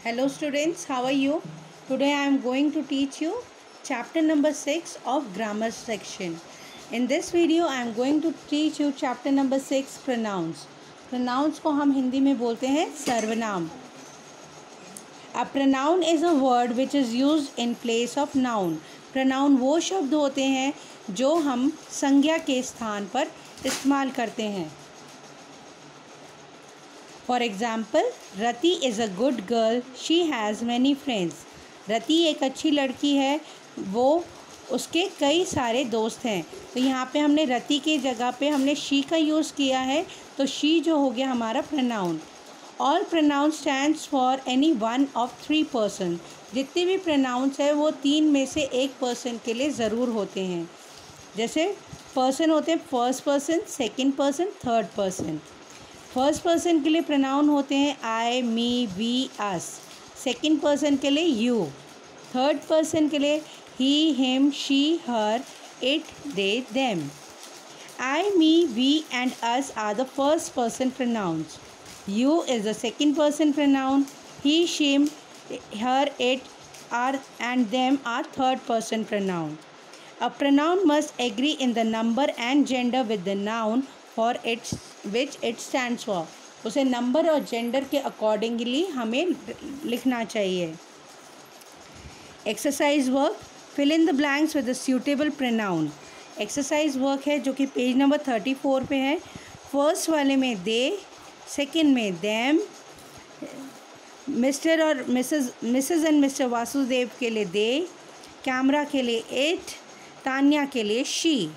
Hello students, how are you? Today I am going to teach you chapter number 6 of grammar section. In this video I am going to teach you chapter number 6 pronouns. Pronouns को हम हिंदी में बोलते हैं सर्वनाम. A pronoun is a word which is used in place of noun. Pronoun वो शब्द होते हैं जो हम संज्ञा के स्थान पर इस्तेमाल करते हैं. For example, Rati is a good girl. She has many friends. रति एक अच्छी लड़की है, वो उसके कई सारे दोस्त हैं. तो यहाँ पे हमने रति के जगह पे हमने she का यूज़ किया है, तो she जो हो गया हमारा pronoun. All pronouns stands for any one of three person. जितने भी pronouns है वो तीन में से एक person के लिए ज़रूर होते हैं. जैसे person होते हैं first person, second person, third person. First person के लिए प्रोनाउन होते हैं I, me, we, us. Second person के लिए यू. थर्ड पर्सन के लिए he, him, she, her, it, they, them. I, me, we and us are the first person pronouns. You is the second person pronoun. He, him, her, it are and them are third person pronoun. A pronoun must agree in the number and gender with the noun for which it stands for. उसे number और gender के accordingly हमें लिखना चाहिए. Exercise work. Fill in the blanks with the suitable pronoun. Exercise work है जो कि page number 34 पे है. फर्स्ट वाले में दे, सेकंड में देम, मिस्टर और मिसेस एंड मिस्टर वासुदेव के लिए दे, कैमरा के लिए इट, तान्या के लिए शी.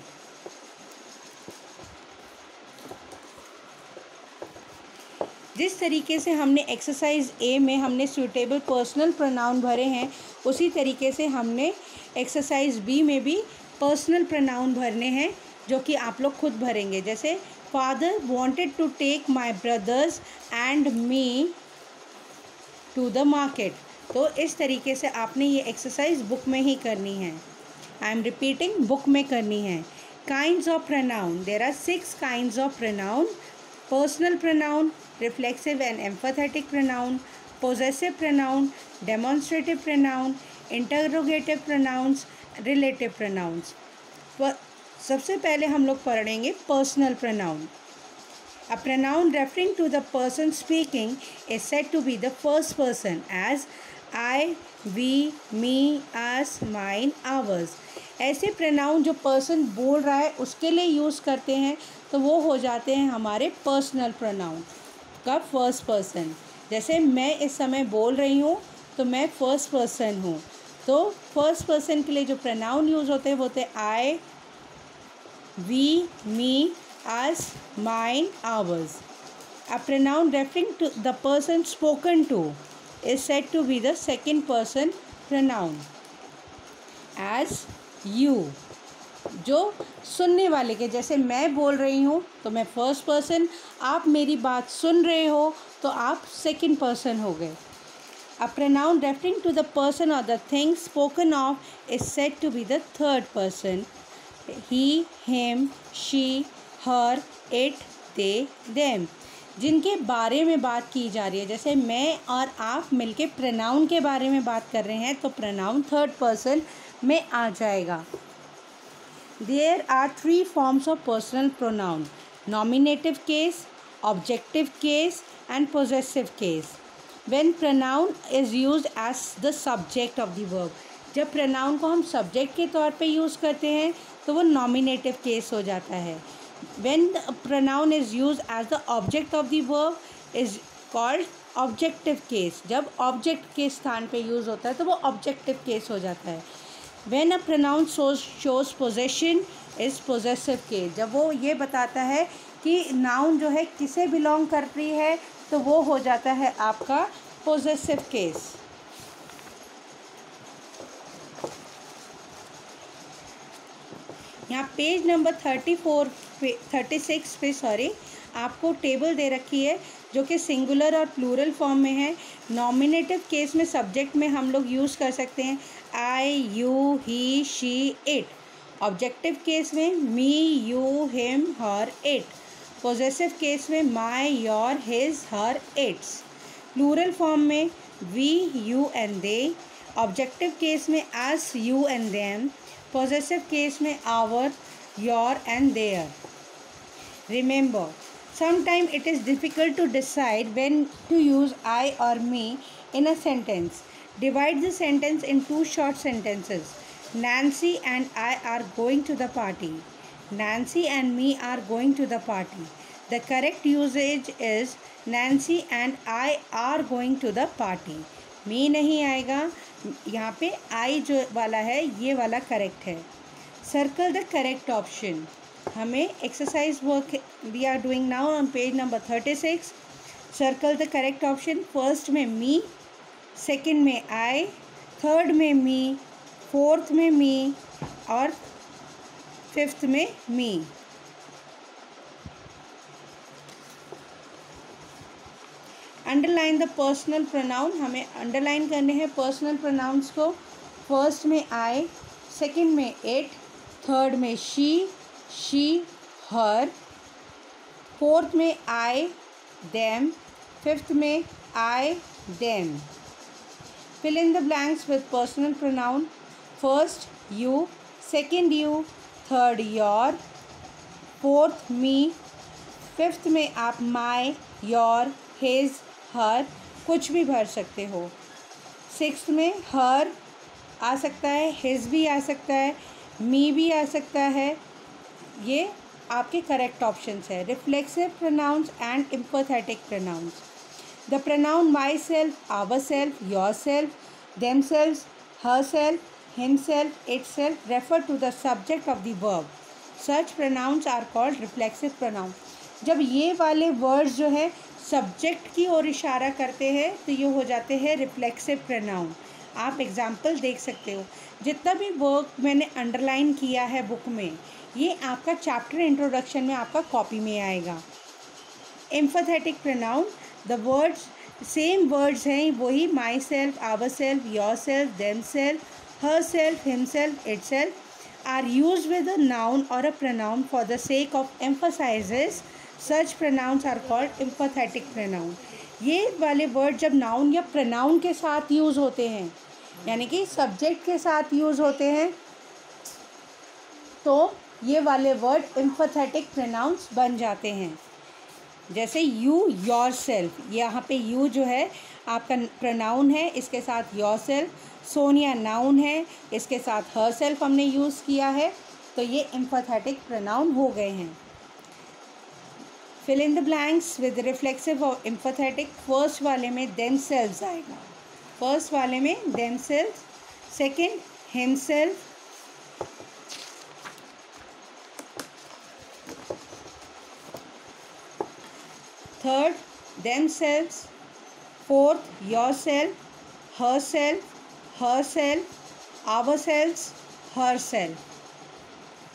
जिस तरीके से हमने एक्सरसाइज ए में हमने सूटेबल पर्सनल प्रोनाउन भरे हैं, उसी तरीके से हमने एक्सरसाइज बी में भी पर्सनल प्रोनाउन भरने हैं जो कि आप लोग खुद भरेंगे. जैसे father wanted to take my brothers and me to the market. तो इस तरीके से आपने ये एक्सरसाइज बुक में ही करनी है. आई एम रिपीटिंग, बुक में करनी है. Kinds of pronoun. There are 6 kinds of pronoun. Personal pronoun, reflexive and emphatic pronoun, possessive pronoun, demonstrative pronoun, interrogative pronouns, relative pronouns. सबसे पहले हम लोग पढ़ेंगे personal pronoun. A pronoun referring to the person speaking is said to be the first person as I, we, me, us, mine, ours. ऐसे pronoun जो person बोल रहा है उसके लिए यूज़ करते हैं तो वो हो जाते हैं हमारे personal pronoun का फर्स्ट पर्सन. जैसे मैं इस समय बोल रही हूँ तो मैं फर्स्ट पर्सन हूँ. तो फर्स्ट पर्सन के लिए जो प्रोनाउन यूज़ होते हैं वो होते हैं I, we, me, us, mine, ours. A pronoun referring to the person spoken to is said to be the second person pronoun as you. जो सुनने वाले के, जैसे मैं बोल रही हूँ तो मैं फर्स्ट पर्सन, आप मेरी बात सुन रहे हो तो आप सेकंड पर्सन हो गए. A pronoun referring to the person और the thing spoken of is said to be the third person. He, him, she, her, it, they, them. जिनके बारे में बात की जा रही है, जैसे मैं और आप मिलके प्रोनाउन के बारे में बात कर रहे हैं तो प्रोनाउन थर्ड पर्सन में आ जाएगा. There are 3 forms of personal pronoun: nominative case, objective case and possessive case. When pronoun is used as the subject of the verb. जब pronoun को हम subject के तौर पे यूज़ करते हैं तो वो nominative case हो जाता है. When the pronoun is used as the object of the verb is called objective case. जब object के स्थान पे यूज़ होता है तो वो objective case हो जाता है. When a pronoun shows possession is possessive case. जब वो ये बताता है कि noun जो है किसे बिलोंग करती है तो वो हो जाता है आपका possessive case. यहाँ पेज नंबर 36 पे आपको टेबल दे रखी है जो कि सिंगुलर और प्लूरल फॉर्म में है. नॉमिनेटिव केस में सब्जेक्ट में हम लोग यूज़ कर सकते हैं I, you, he, she, it. Objective case में me, you, him, her, it. Possessive case में my, your, his, her, its. Plural form में we, you and they. Objective case में us, you and them. Possessive case में our, your and their. Remember, sometimes it is difficult to decide when to use I or me in a sentence. Divide the sentence in two short sentences. Nancy and I are going to the party. Nancy and me are going to the party. The correct usage is Nancy and I are going to the party. me नहीं आएगा, यहाँ पे I जो वाला है ये वाला correct है. Circle the correct option. हमें exercise work we are doing now on page number 36. Circle the correct option. First में मी, सेकंड में आई, थर्ड में मी, फोर्थ में मी और फिफ्थ में me. Underline the personal pronoun. हमें अंडरलाइन करने हैं पर्सनल प्रोनाउंस को. फर्स्ट में आई, सेकंड में इट, थर्ड में शी, हर, फोर्थ में आई, देम, फिफ्थ में I, them. Fill in the blanks with personal pronoun. First you, second you, third your, fourth me, fifth में आप माई, your, his, हर कुछ भी भर सकते हो. सिक्स्थ में हर आ सकता है, हिज भी आ सकता है, मी भी आ सकता है. ये आपके करेक्ट ऑप्शंस है. Reflexive pronouns and emphatic pronouns. The pronoun myself, ourself, yourself, themself, herself, himself, itself refer to the subject of the verb. Such pronouns are called reflexive pronoun. जब ये वाले words जो है subject की ओर इशारा करते हैं तो ये हो जाते हैं रिफ्लेक्सिव प्रोनाउन. आप एग्जाम्पल देख सकते हो. जितना भी वर्क मैंने अंडरलाइन किया है बुक में ये आपका चैप्टर इंट्रोडक्शन में आपका कॉपी में आएगा. Emphatic pronoun, the words same words हैं वही. Myself, ourself, yourself, themself, herself, himself, itself are use with a noun और a pronoun for the sake of emphasises. Such pronouns are called emphatic pronoun. ये वाले word जब noun या pronoun के साथ use होते हैं यानी कि सब्जेक्ट के साथ यूज़ होते हैं तो ये वाले वर्ड एम्फैथेटिक प्रोनाउंस बन जाते हैं. जैसे यू, योर सेल्फ. यहाँ पे यू जो है आपका प्रोनाउन है, इसके साथ योर सेल्फ. सोनिया नाउन है, इसके साथ हर सेल्फ हमने यूज़ किया है तो ये एम्फैथेटिक प्रोनाउन हो गए हैं. Fill in the blanks with reflexive और एम्फैथेटिक. फर्स्ट वाले में देमसेल्व्स आएगा. फर्स्ट वाले में themselves, second himself, third themselves, fourth yourself, herself, herself, ourselves, herself.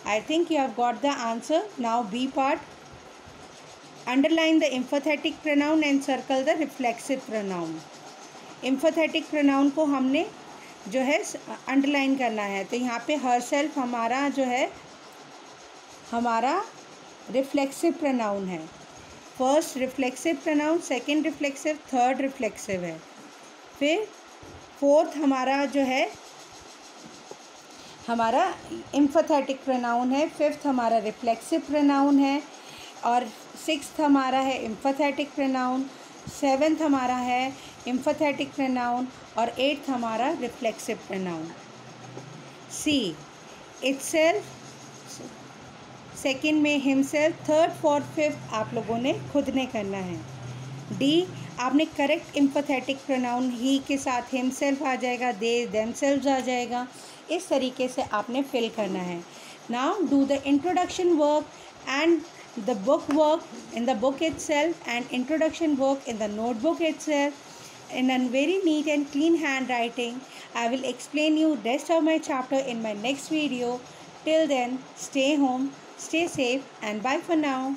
I think you have got the answer. Now B part. Underline the emphatic pronoun and circle the reflexive pronoun. Emphatic pronoun को हमने जो है underline करना है तो यहाँ पे herself हमारा जो है हमारा रिफ्लेक्सिव प्रोनाउन है. First reflexive pronoun, second reflexive, third reflexive है. फिर फोर्थ हमारा जो है हमारा एम्फैथेटिक प्रोनाउन है. फिफ्थ हमारा रिफ्लेक्सिव प्रोनाउन है और सिक्स्थ हमारा है एम्फैथेटिक प्रोनाउन. सेवेंथ हमारा है एम्फैथेटिक प्रोनाउन और एट्थ हमारा रिफ्लेक्सिव प्रोनाउन. सी इटसेल्फ, सेकंड में हिमसेल्फ, थर्ड फोर्थ फिफ्थ आप लोगों ने खुद ने करना है. डी आपने करेक्ट एम्फैथेटिक प्रोनाउन ही के साथ हिमसेल्फ आ जाएगा, दे देमसेल्व्स आ जाएगा. इस तरीके से आपने फिल करना है. Now do the introduction work and the book work in the book itself and introduction work in the notebook itself in a very neat and clean handwriting. I will explain you rest of my chapter in my next video. Till then, stay home, stay safe and bye for now.